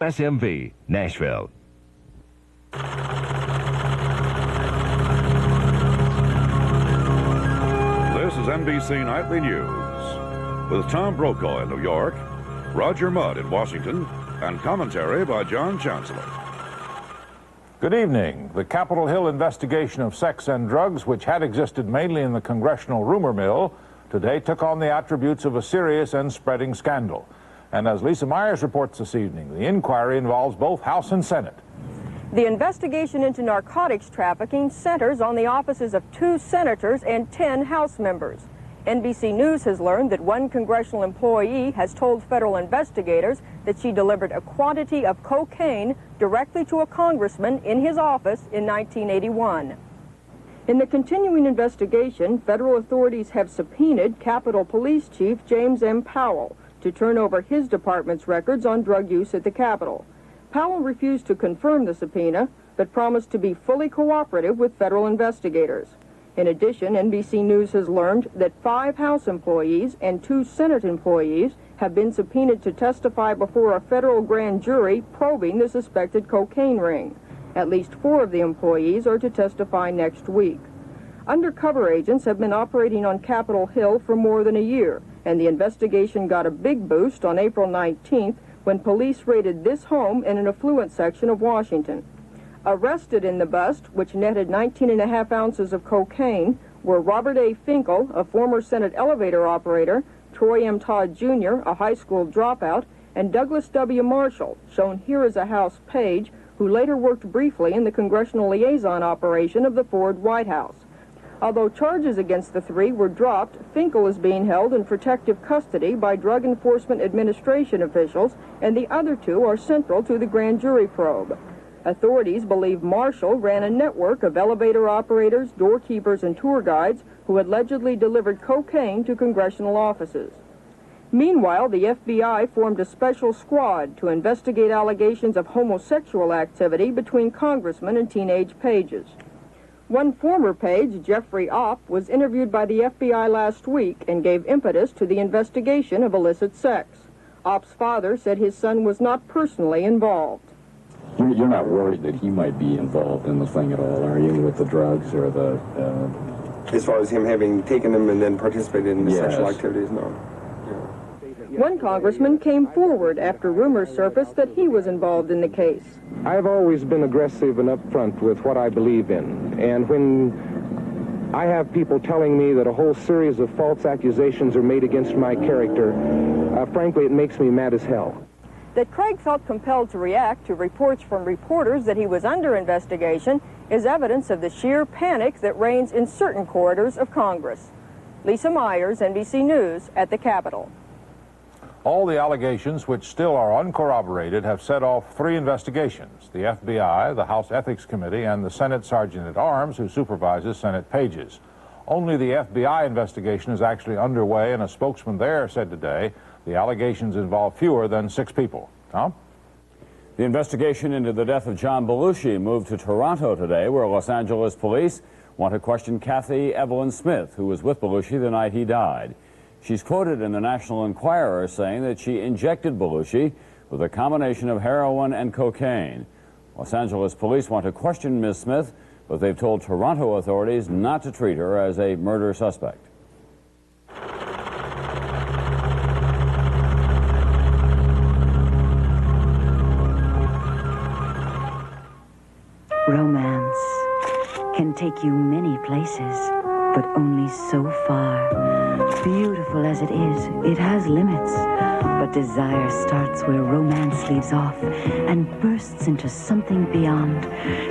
SMV, Nashville. This is NBC Nightly News with Tom Brokaw in New York, Roger Mudd in Washington, and commentary by John Chancellor. Good evening. The Capitol Hill investigation of sex and drugs, which had existed mainly in the congressional rumor mill, today took on the attributes of a serious and spreading scandal. And as Lisa Myers reports this evening, the inquiry involves both House and Senate. The investigation into narcotics trafficking centers on the offices of 2 senators and 10 House members. NBC News has learned that one congressional employee has told federal investigators that she delivered a quantity of cocaine directly to a congressman in his office in 1981. In the continuing investigation, federal authorities have subpoenaed Capitol Police Chief James M. Powell to turn over his department's records on drug use at the Capitol. Powell refused to confirm the subpoena, but promised to be fully cooperative with federal investigators. In addition, NBC News has learned that 5 House employees and 2 Senate employees have been subpoenaed to testify before a federal grand jury probing the suspected cocaine ring. At least 4 of the employees are to testify next week. Undercover agents have been operating on Capitol Hill for more than a year, and the investigation got a big boost on April 19th when police raided this home in an affluent section of Washington. Arrested in the bust, which netted 19.5 ounces of cocaine, were Robert A. Finkel, a former Senate elevator operator, Troy M. Todd Jr., a high school dropout, and Douglas W. Marshall, shown here as a House page, who later worked briefly in the congressional liaison operation of the Ford White House. Although charges against the 3 were dropped, Finkel is being held in protective custody by Drug Enforcement Administration officials, and the other 2 are central to the grand jury probe. Authorities believe Marshall ran a network of elevator operators, doorkeepers, and tour guides who allegedly delivered cocaine to congressional offices. Meanwhile, the FBI formed a special squad to investigate allegations of homosexual activity between congressmen and teenage pages. One former page, Jeffrey Opp, was interviewed by the FBI last week and gave impetus to the investigation of illicit sex. Opp's father said his son was not personally involved. You're not worried that he might be involved in the thing at all, are you, with the drugs or the... As far as him having taken them and then participated in the sexual activities, no. One congressman came forward after rumors surfaced that he was involved in the case. I've always been aggressive and upfront with what I believe in. And when I have people telling me that a whole series of false accusations are made against my character, frankly, it makes me mad as hell. That Craig felt compelled to react to reports from reporters that he was under investigation is evidence of the sheer panic that reigns in certain corridors of Congress. Lisa Myers, NBC News, at the Capitol. All the allegations, which still are uncorroborated, have set off 3 investigations: the FBI, the House Ethics Committee, and the Senate Sergeant-at-Arms, who supervises Senate pages. Only the FBI investigation is actually underway, and a spokesman there said today the allegations involve fewer than 6 people. Tom? The investigation into the death of John Belushi moved to Toronto today, where Los Angeles police want to question Kathy Evelyn Smith, who was with Belushi the night he died. She's quoted in the National Enquirer saying that she injected Belushi with a combination of heroin and cocaine. Los Angeles police want to question Ms. Smith, but they've told Toronto authorities not to treat her as a murder suspect. Romance can take you many places, but only so far. Beautiful as it is, it has limits. But desire starts where romance leaves off and bursts into something beyond.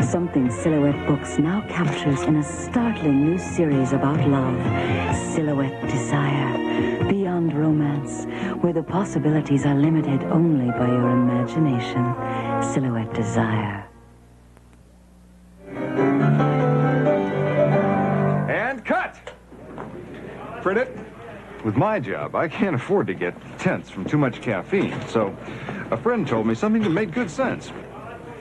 Something Silhouette Books now captures in a startling new series about love. Silhouette Desire. Beyond romance, where the possibilities are limited only by your imagination. Silhouette Desire. And cut! Print it. With my job, I can't afford to get tense from too much caffeine, so a friend told me something that made good sense.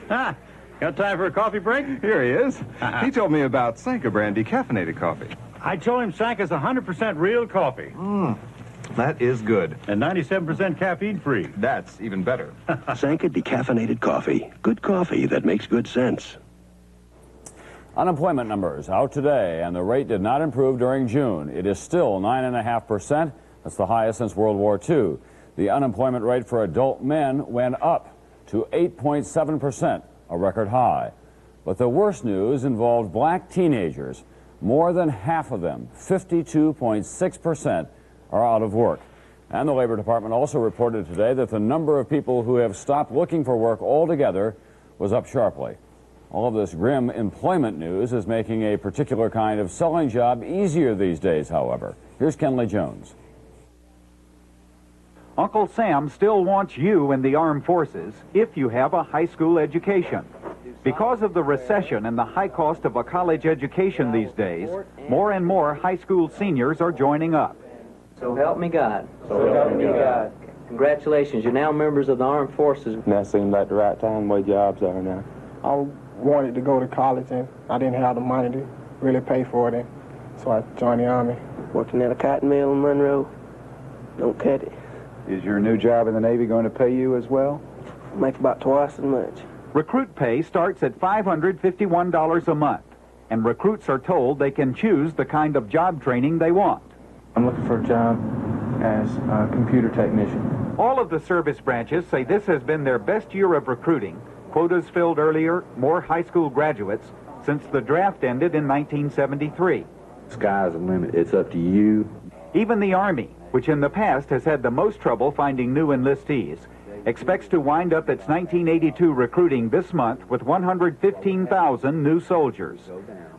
Ah, got time for a coffee break? Here he is. He told me about Sanka brand decaffeinated coffee. I told him Sanka's 100% real coffee. That is good. And 97% caffeine free. That's even better. Sanka decaffeinated coffee. Good coffee that makes good sense. Unemployment numbers out today, and the rate did not improve during June. It is still 9.5%. That's the highest since World War II. The unemployment rate for adult men went up to 8.7%, a record high. But the worst news involved black teenagers. More than half of them, 52.6%, are out of work. And the Labor Department also reported today that the number of people who have stopped looking for work altogether was up sharply. All of this grim employment news is making a particular kind of selling job easier these days, however. Here's Kenley Jones. Uncle Sam still wants you in the armed forces if you have a high school education. Because of the recession and the high cost of a college education these days, more and more high school seniors are joining up. So help me God. So help me God. Congratulations, you're now members of the armed forces. That seems like the right time where jobs are now. I wanted to go to college and I didn't have the money to really pay for it, so I joined the Army. Working at a cotton mill in Monroe. Don't cut it. Is your new job in the Navy going to pay you as well? Make about twice as much. Recruit pay starts at $551 a month, and recruits are told they can choose the kind of job training they want. I'm looking for a job as a computer technician. All of the service branches say this has been their best year of recruiting. Quotas filled earlier, more high school graduates since the draft ended in 1973. Sky's the limit. It's up to you. Even the Army, which in the past has had the most trouble finding new enlistees, expects to wind up its 1982 recruiting this month with 115,000 new soldiers.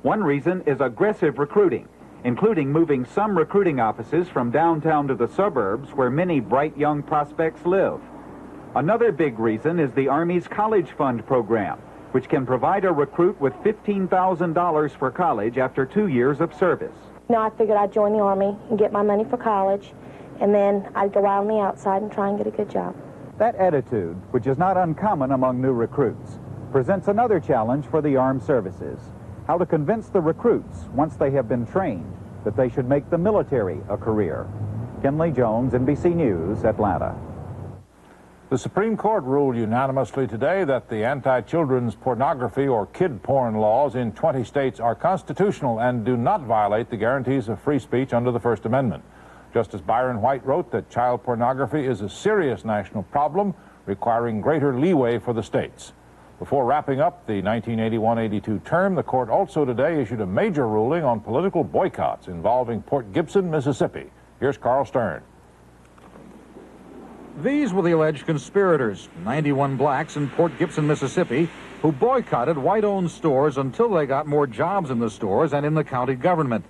One reason is aggressive recruiting, including moving some recruiting offices from downtown to the suburbs where many bright young prospects live. Another big reason is the Army's College Fund program, which can provide a recruit with $15,000 for college after 2 years of service. Now I figured I'd join the Army and get my money for college, and then I'd go out on the outside and try and get a good job. That attitude, which is not uncommon among new recruits, presents another challenge for the armed services: how to convince the recruits, once they have been trained, that they should make the military a career. Kenley Jones, NBC News, Atlanta. The Supreme Court ruled unanimously today that the anti-children's pornography or kid porn laws in 20 states are constitutional and do not violate the guarantees of free speech under the First Amendment. Justice Byron White wrote that child pornography is a serious national problem requiring greater leeway for the states. Before wrapping up the 1981-82 term, the court also today issued a major ruling on political boycotts involving Port Gibson, Mississippi. Here's Carl Stern. These were the alleged conspirators, 91 blacks in Port Gibson, Mississippi, who boycotted white-owned stores until they got more jobs in the stores and in the county government.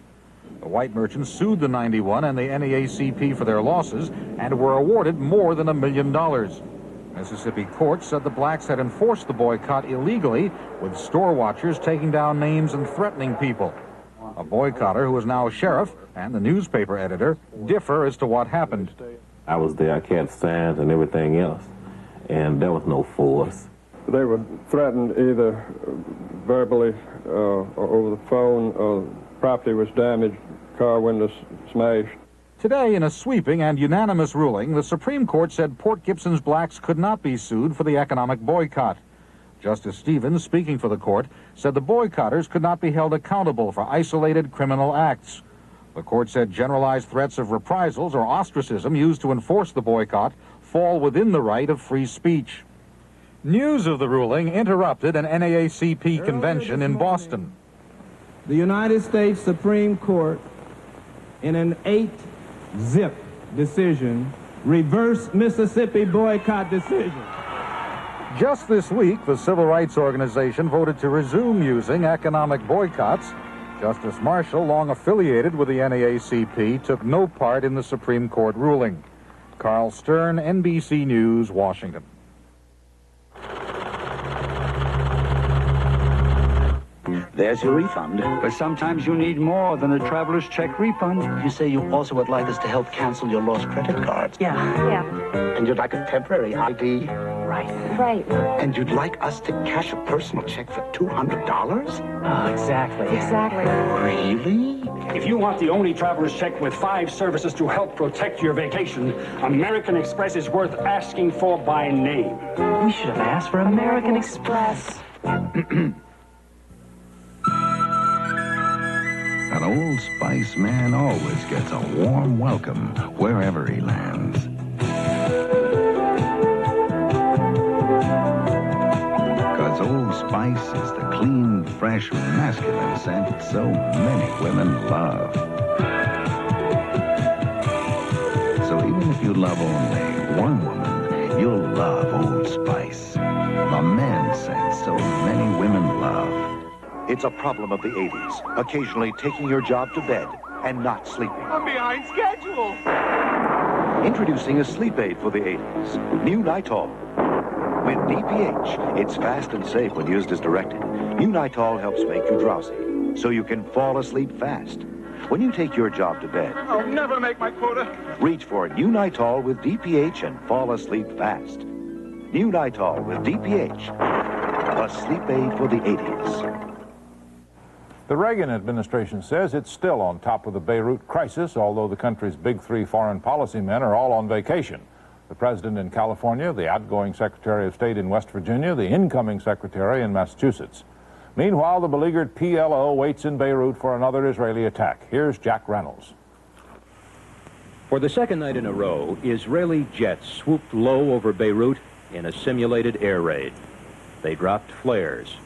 The white merchants sued the 91 and the NAACP for their losses and were awarded more than $1 million. Mississippi courts said the blacks had enforced the boycott illegally, with store watchers taking down names and threatening people. A boycotter, who is now a sheriff, and the newspaper editor differ as to what happened. I was there, I kept signs and everything else, and there was no force. They were threatened either verbally or over the phone. Property was damaged, car windows smashed. Today, in a sweeping and unanimous ruling, the Supreme Court said Port Gibson's blacks could not be sued for the economic boycott. Justice Stevens, speaking for the court, said the boycotters could not be held accountable for isolated criminal acts. The court said generalized threats of reprisals or ostracism used to enforce the boycott fall within the right of free speech. News of the ruling interrupted an NAACP convention in Boston. The United States Supreme Court, in an 8-zip decision, reversed Mississippi boycott decision. Just this week, the civil rights organization voted to resume using economic boycotts. Justice Marshall, long affiliated with the NAACP, took no part in the Supreme Court ruling. Carl Stern, NBC News, Washington. There's your refund. But sometimes you need more than a traveler's check refund. You say you also would like us to help cancel your lost credit cards. Yeah. And you'd like a temporary ID. Right. And you'd like us to cash a personal check for $200? Oh, exactly. Really? If you want the only traveler's check with 5 services to help protect your vacation, American Express is worth asking for by name. We should have asked for American Express. An Old Spice man always gets a warm welcome wherever he lands. Because Old Spice is the clean, fresh, masculine scent so many women love. So even if you love only one woman, you'll love Old Spice. The man scent so many women love. It's a problem of the 80s, occasionally taking your job to bed and not sleeping. I'm behind schedule. Introducing a sleep aid for the 80s, New Nitol. With DPH, it's fast and safe when used as directed. New Nitol helps make you drowsy, so you can fall asleep fast. When you take your job to bed, I'll never make my quota. reach for New Nitol with DPH and fall asleep fast. New Nitol with DPH, a sleep aid for the 80s. The Reagan administration says it's still on top of the Beirut crisis, although the country's big 3 foreign policy men are all on vacation. The president in California, the outgoing Secretary of State in West Virginia, the incoming Secretary in Massachusetts. Meanwhile, the beleaguered PLO waits in Beirut for another Israeli attack. Here's Jack Reynolds. For the second night in a row, Israeli jets swooped low over Beirut in a simulated air raid. They dropped flares.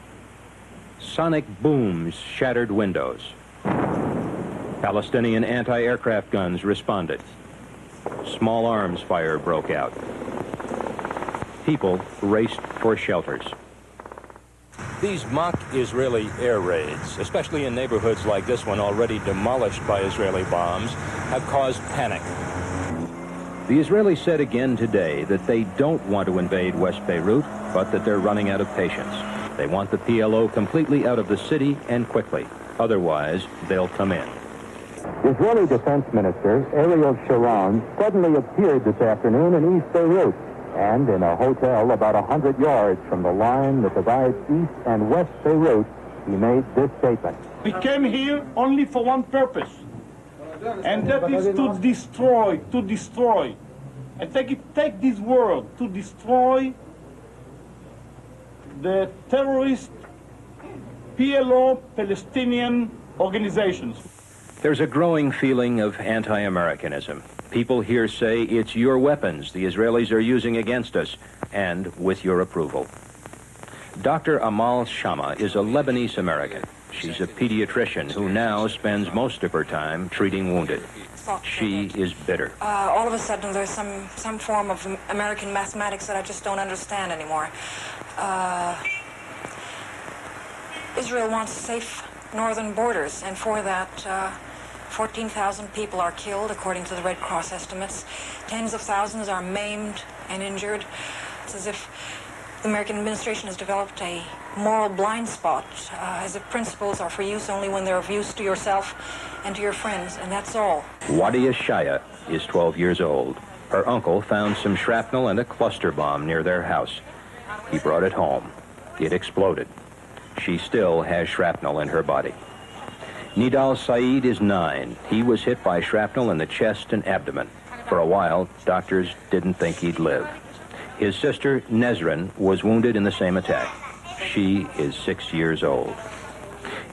Sonic booms shattered windows. Palestinian anti-aircraft guns responded. Small arms fire broke out. People raced for shelters. These mock Israeli air raids, especially in neighborhoods like this one already demolished by Israeli bombs, have caused panic. The Israelis said again today that they don't want to invade West Beirut, but that they're running out of patience. They want the PLO completely out of the city and quickly. Otherwise, they'll come in. Israeli Defense Minister Ariel Sharon suddenly appeared this afternoon in East Beirut and in a hotel about 100 yards from the line that divides East and West Beirut, he made this statement. We came here only for one purpose, and that is to destroy. And take this world to destroy the terrorist PLO Palestinian organizations. There's a growing feeling of anti-Americanism. People here say it's your weapons the Israelis are using against us, and with your approval. Dr. Amal Shama is a Lebanese American. She's a pediatrician who now spends most of her time treating wounded. She is bitter. All of a sudden, there's some form of American mathematics that I just don't understand anymore. Israel wants safe northern borders, and for that, 14,000 people are killed, according to the Red Cross estimates. Tens of thousands are maimed and injured. It's as if the American administration has developed a moral blind spot, as if principles are for use only when they're of use to yourself and to your friends, and that's all. Wadia Shaya is 12 years old. Her uncle found some shrapnel and a cluster bomb near their house. He brought it home. It exploded. She still has shrapnel in her body. Nidal Saeed is 9. He was hit by shrapnel in the chest and abdomen. For a while, doctors didn't think he'd live. His sister, Nezrin, was wounded in the same attack. She is 6 years old.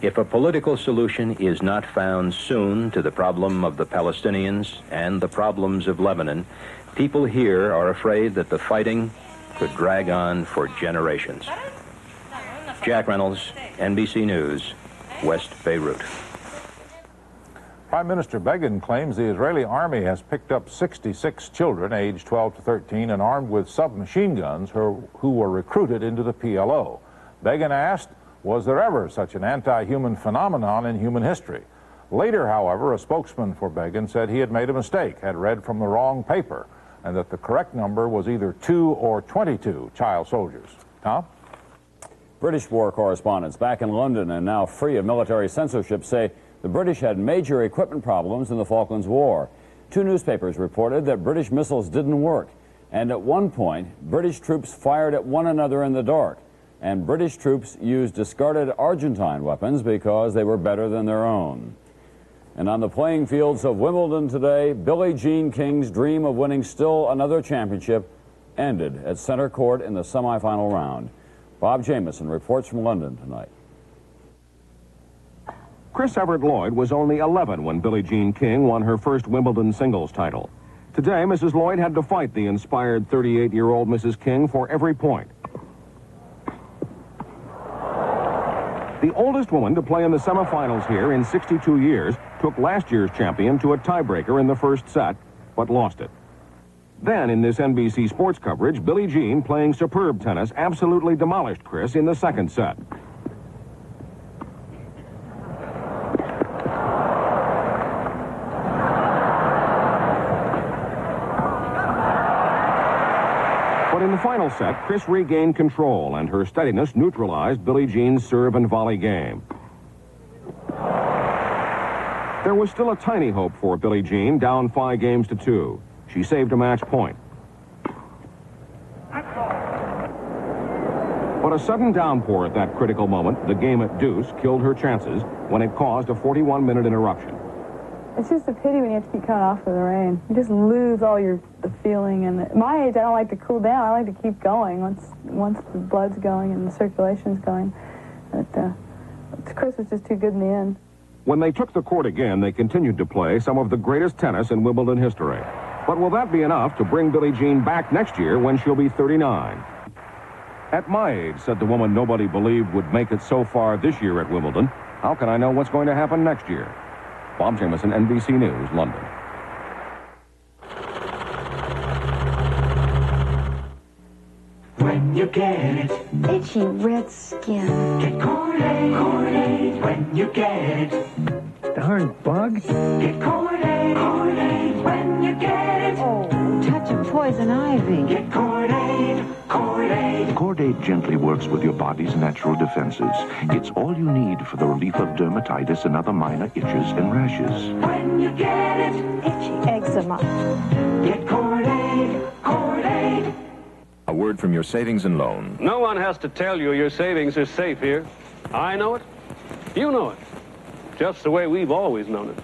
If a political solution is not found soon to the problem of the Palestinians and the problems of Lebanon, people here are afraid that the fighting could drag on for generations. Jack Reynolds, NBC News, West Beirut. Prime Minister Begin claims the Israeli army has picked up 66 children aged 12 to 13 and armed with submachine guns who were recruited into the PLO. Begin asked, was there ever such an anti-human phenomenon in human history? Later, however, a spokesman for Begin said he had made a mistake, had read from the wrong paper, and that the correct number was either 2 or 22 child soldiers. Tom? British war correspondents back in London and now free of military censorship say the British had major equipment problems in the Falklands War. 2 newspapers reported that British missiles didn't work, and at one point, British troops fired at one another in the dark, and British troops used discarded Argentine weapons because they were better than their own. And on the playing fields of Wimbledon today, Billie Jean King's dream of winning still another championship ended at center court in the semifinal round. Bob Jamieson reports from London tonight. Chris Everett Lloyd was only 11 when Billie Jean King won her first Wimbledon singles title. Today, Mrs. Lloyd had to fight the inspired 38-year-old Mrs. King for every point. The oldest woman to play in the semifinals here in 62 years took last year's champion to a tiebreaker in the first set, but lost it. Then, in this NBC sports coverage, Billie Jean, playing superb tennis, absolutely demolished Chris in the second set. But in the final set, Chris regained control, and her steadiness neutralized Billie Jean's serve and volley game. There was still a tiny hope for Billie Jean, down 5 games to 2. She saved a match point. But a sudden downpour at that critical moment, the game at deuce, killed her chances when it caused a 41-minute interruption. It's just a pity when you have to keep coming off of the rain. You just lose all the feeling. And at my age, I don't like to cool down. I like to keep going once the blood's going and the circulation's going. But Chris was just too good in the end. When they took the court again, they continued to play some of the greatest tennis in Wimbledon history. But will that be enough to bring Billie Jean back next year when she'll be 39? At my age, said the woman nobody believed would make it so far this year at Wimbledon, how can I know what's going to happen next year? Bob Jamieson, NBC News, London. When you get it, itchy red skin. Get Cordaid, Cordaid. When you get it, darn bug. Get Cordaid, Cordaid. When you get it, oh, touch of poison ivy. Get Cordaid, Cordaid. Cordaid gently works with your body's natural defenses. It's all you need for the relief of dermatitis and other minor itches and rashes. When you get it, itchy eczema. Get Cordaid, Cordaid. A word from your savings and loan. No one has to tell you your savings are safe here. I know it. You know it. Just the way we've always known it.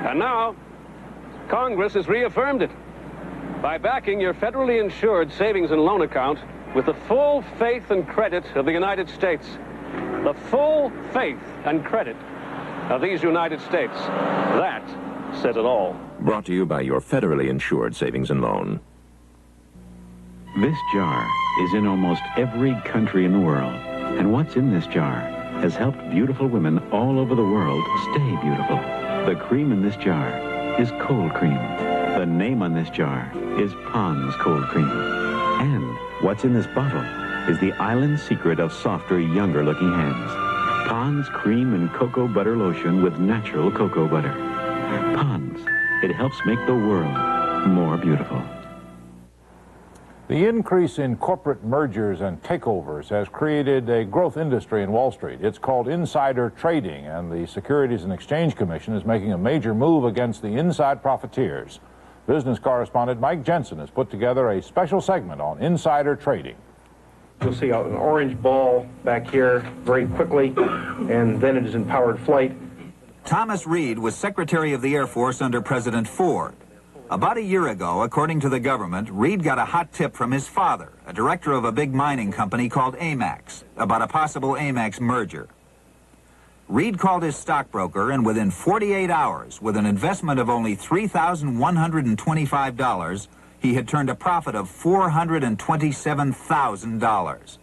And now, Congress has reaffirmed it by backing your federally insured savings and loan account with the full faith and credit of the United States. The full faith and credit of these United States. That says it all. Brought to you by your federally insured savings and loan. This jar is in almost every country in the world. And what's in this jar has helped beautiful women all over the world stay beautiful. The cream in this jar is cold cream. The name on this jar is Pond's Cold Cream. And what's in this bottle is the island secret of softer, younger-looking hands. Pond's Cream and Cocoa Butter Lotion with natural cocoa butter. Pond's. It helps make the world more beautiful. The increase in corporate mergers and takeovers has created a growth industry in Wall Street. It's called insider trading, and the Securities and Exchange Commission is making a major move against the inside profiteers. Business correspondent Mike Jensen has put together a special segment on insider trading. You'll see an orange ball back here very quickly, and then it is in powered flight. Thomas Reed was Secretary of the Air Force under President Ford. About a year ago, according to the government, Reed got a hot tip from his father, a director of a big mining company called Amex, about a possible Amex merger. Reed called his stockbroker, and within 48 hours, with an investment of only $3,125, he had turned a profit of $427,000.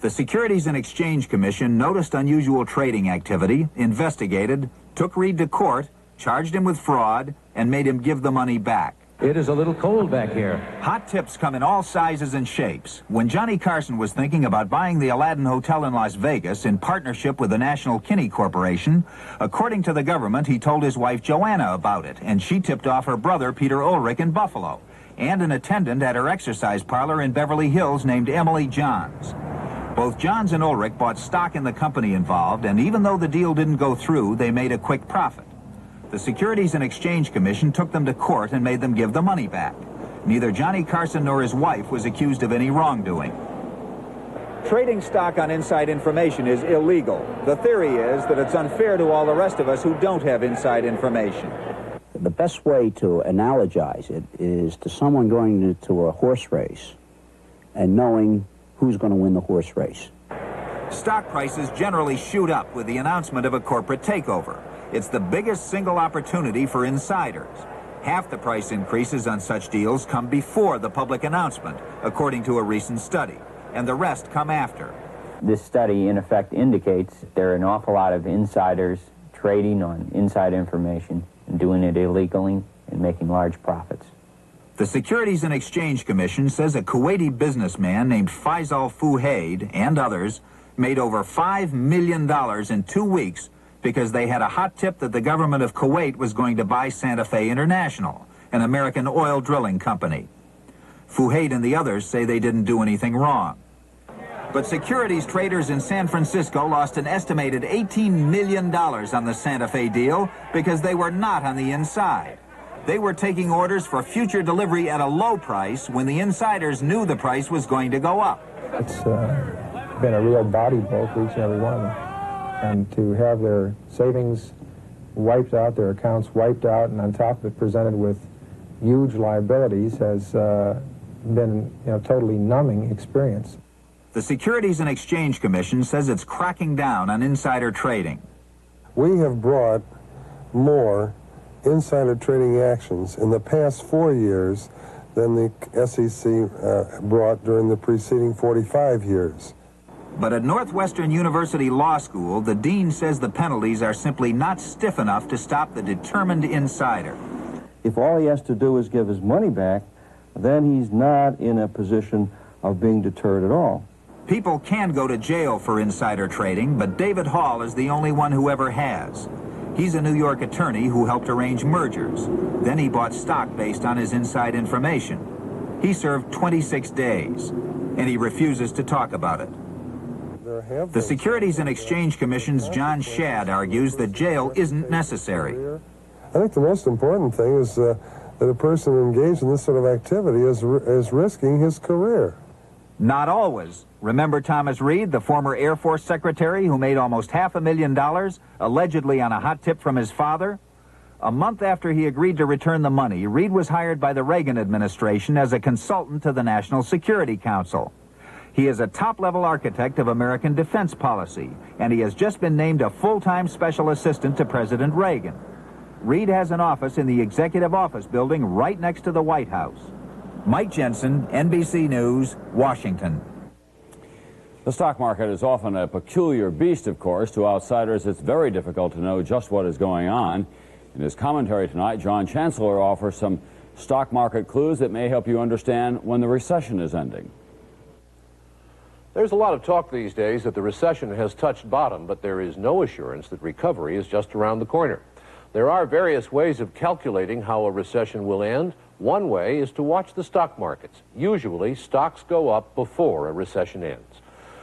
The Securities and Exchange Commission noticed unusual trading activity, investigated, took Reed to court, charged him with fraud, and made him give the money back. It is a little cold back here. Hot tips come in all sizes and shapes. When Johnny Carson was thinking about buying the Aladdin Hotel in Las Vegas in partnership with the National Kinney Corporation, according to the government, he told his wife Joanna about it, and she tipped off her brother Peter Ulrich in Buffalo, and an attendant at her exercise parlor in Beverly Hills named Emily Johns. Both Johns and Ulrich bought stock in the company involved, and even though the deal didn't go through, they made a quick profit. The Securities and Exchange Commission took them to court and made them give the money back. Neither Johnny Carson nor his wife was accused of any wrongdoing. Trading stock on inside information is illegal. The theory is that it's unfair to all the rest of us who don't have inside information. The best way to analogize it is to someone going to a horse race and knowing who's going to win the horse race. Stock prices generally shoot up with the announcement of a corporate takeover. It's the biggest single opportunity for insiders. Half the price increases on such deals come before the public announcement, according to a recent study, and the rest come after. This study, in effect, indicates there are an awful lot of insiders trading on inside information and doing it illegally and making large profits. The Securities and Exchange Commission says a Kuwaiti businessman named Faisal Fuhaid and others made over $5 million in 2 weeks because they had a hot tip that the government of Kuwait was going to buy Santa Fe International, an American oil drilling company. Fuhaid and the others say they didn't do anything wrong. But securities traders in San Francisco lost an estimated $18 million on the Santa Fe deal because they were not on the inside. They were taking orders for future delivery at a low price when the insiders knew the price was going to go up. It's been a real body blow for each and every one of them. And to have their savings wiped out, their accounts wiped out, and on top of it presented with huge liabilities has been a totally numbing experience. The Securities and Exchange Commission says it's cracking down on insider trading. We have brought more insider trading actions in the past 4 years than the SEC brought during the preceding 45 years. But at Northwestern University Law School, the dean says the penalties are simply not stiff enough to stop the determined insider. If all he has to do is give his money back, then he's not in a position of being deterred at all. People can go to jail for insider trading, but David Hall is the only one who ever has. He's a New York attorney who helped arrange mergers. Then he bought stock based on his inside information. He served 26 days, and he refuses to talk about it. The Securities and Exchange Commission's John Shadd argues that jail isn't necessary. I think the most important thing is that a person engaged in this sort of activity is risking his career. Not always. Remember Thomas Reed, the former Air Force Secretary who made almost $500,000, allegedly on a hot tip from his father? A month after he agreed to return the money, Reed was hired by the Reagan administration as a consultant to the National Security Council. He is a top-level architect of American defense policy, and he has just been named a full-time special assistant to President Reagan. Reed has an office in the Executive Office Building right next to the White House. Mike Jensen, NBC News, Washington. The stock market is often a peculiar beast, of course. To outsiders, it's very difficult to know just what is going on. In his commentary tonight, John Chancellor offers some stock market clues that may help you understand when the recession is ending. There's a lot of talk these days that the recession has touched bottom, but there is no assurance that recovery is just around the corner. There are various ways of calculating how a recession will end. One way is to watch the stock markets. Usually, stocks go up before a recession ends.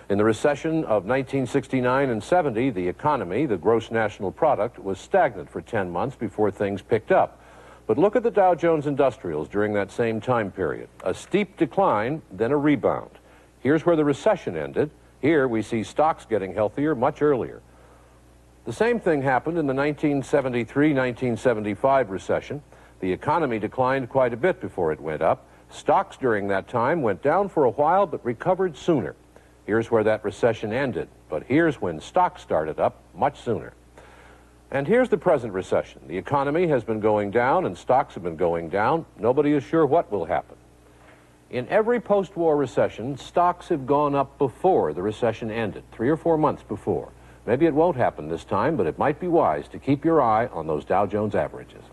In the recession of 1969 and 70, the economy, the gross national product, was stagnant for 10 months before things picked up. But look at the Dow Jones Industrials during that same time period. A steep decline, then a rebound. Here's where the recession ended. Here we see stocks getting healthier much earlier. The same thing happened in the 1973-1975 recession. The economy declined quite a bit before it went up. Stocks during that time went down for a while but recovered sooner. Here's where that recession ended, but here's when stocks started up much sooner. And here's the present recession. The economy has been going down and stocks have been going down. Nobody is sure what will happen. In every post-war recession, stocks have gone up before the recession ended, 3 or 4 months before. Maybe it won't happen this time, but it might be wise to keep your eye on those Dow Jones averages.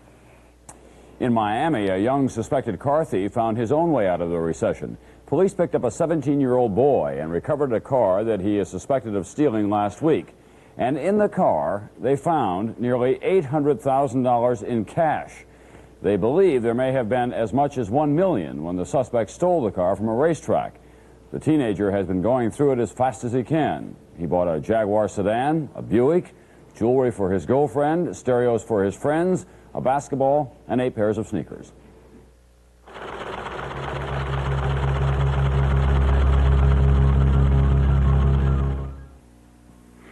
In Miami, a young suspected car thief found his own way out of the recession. Police picked up a 17-year-old boy and recovered a car that he is suspected of stealing last week. And in the car, they found nearly $800,000 in cash. They believe there may have been as much as $1 million when the suspect stole the car from a racetrack. The teenager has been going through it as fast as he can. He bought a Jaguar sedan, a Buick, jewelry for his girlfriend, stereos for his friends, a basketball, and 8 pairs of sneakers.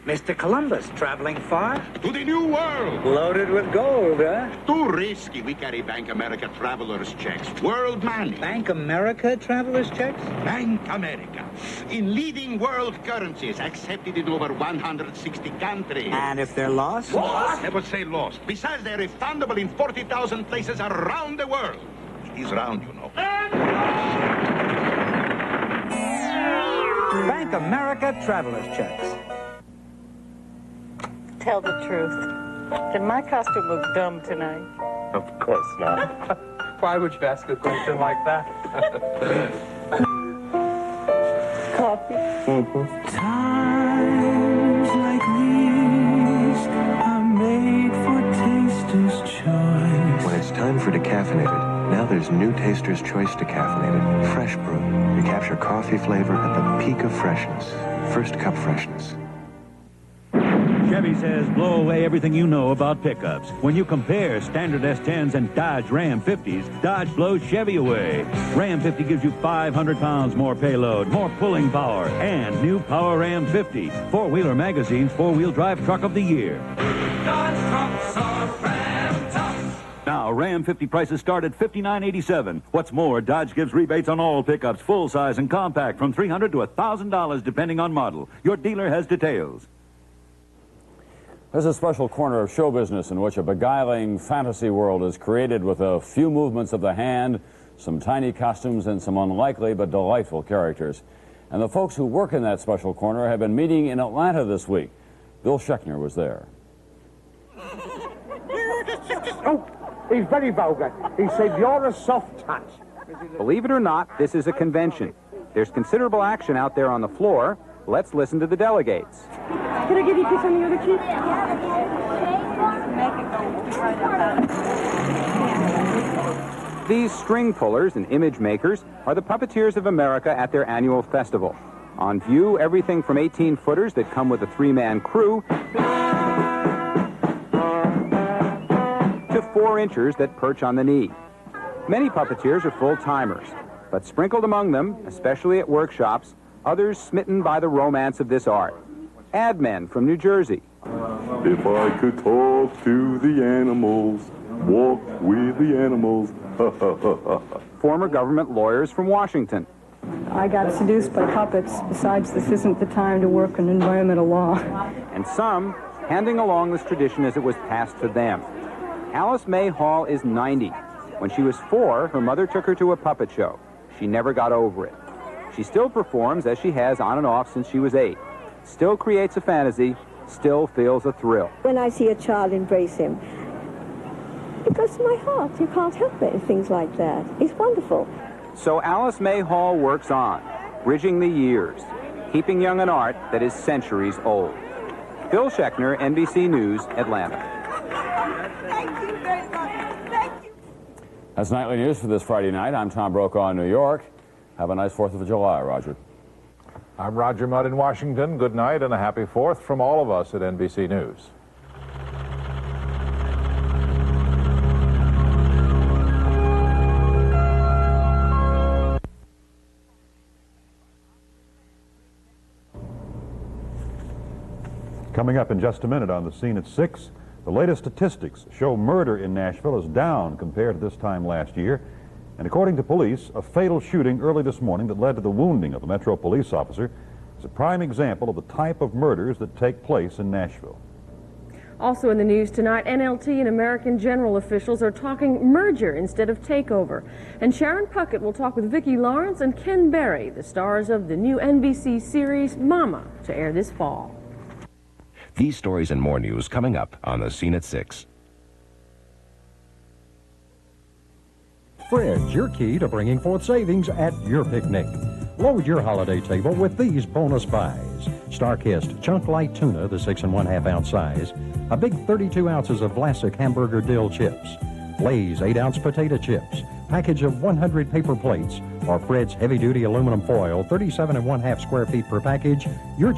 Mr. Columbus, traveling far? To the New World. Loaded with gold, huh? Too risky. We carry Bank America traveler's checks. World money. Bank America traveler's checks? Bank America. In leading world currencies, accepted in over 160 countries. And if they're lost? Lost? Never say lost. Besides, they're refundable in 40,000 places around the world. It is round, you know. Bank America traveler's checks. Tell the truth. Did my costume look dumb tonight? Of course not. Why would you ask a question like that? Coffee? Times like these are made for Taster's Choice. When it's time for decaffeinated, now there's new Taster's Choice Decaffeinated. Fresh brew. You capture coffee flavor at the peak of freshness. First cup freshness. Chevy says blow away everything you know about pickups. When you compare standard S10s and Dodge Ram 50s, Dodge blows Chevy away. Ram 50 gives you 500 pounds more payload, more pulling power, and new Power Ram 50, Four-Wheeler Magazine's four-wheel drive truck of the year. Dodge trucks are Ram tough. Now, Ram 50 prices start at $59.87. What's more, Dodge gives rebates on all pickups, full size and compact, from $300 to $1,000 depending on model. Your dealer has details. There's a special corner of show business in which a beguiling fantasy world is created with a few movements of the hand, some tiny costumes, and some unlikely but delightful characters. And the folks who work in that special corner have been meeting in Atlanta this week. Bill Schechner was there. Oh, he's very vulgar. He said you're a soft touch. Believe it or not, this is a convention. There's considerable action out there on the floor. Let's listen to the delegates. Can I give you a kiss on the other cheek? These string pullers and image makers are the puppeteers of America at their annual festival. On view, everything from 18-footers that come with a three-man crew to 4-inchers that perch on the knee. Many puppeteers are full-timers, but sprinkled among them, especially at workshops, others smitten by the romance of this art. Ad men from New Jersey. If I could talk to the animals, walk with the animals. Former government lawyers from Washington. I got seduced by puppets. Besides, this isn't the time to work in environmental law. And some handing along this tradition as it was passed to them. Alice May Hall is 90. When she was 4, her mother took her to a puppet show. She never got over it. She still performs as she has on and off since she was 8. Still creates a fantasy, still feels a thrill. When I see a child embrace him, it goes to my heart. You can't help it, things like that. It's wonderful. So Alice May Hall works on, bridging the years, keeping young an art that is centuries old. Bill Schechner, NBC News, Atlanta. Thank you very much. Thank you. That's Nightly News for this Friday night. I'm Tom Brokaw in New York. Have a nice 4th of July, Roger. I'm Roger Mudd in Washington. Good night and a happy 4th from all of us at NBC News. Coming up in just a minute on the scene at 6, the latest statistics show murder in Nashville is down compared to this time last year. And according to police, a fatal shooting early this morning that led to the wounding of a Metro police officer is a prime example of the type of murders that take place in Nashville. Also in the news tonight, NLT and American General officials are talking merger instead of takeover. And Sharon Puckett will talk with Vicki Lawrence and Ken Berry, the stars of the new NBC series Mama, to air this fall. These stories and more news coming up on the scene at 6. Fred's, your key to bringing forth savings at your picnic. Load your holiday table with these bonus buys. Star-Kissed Chunk Light Tuna, the 6 1/2 ounce size. A big 32 ounces of Vlasic Hamburger Dill Chips. Lay's 8-ounce potato chips. Package of 100 paper plates. Or Fred's heavy-duty aluminum foil, 37 1/2 square feet per package. Your choice.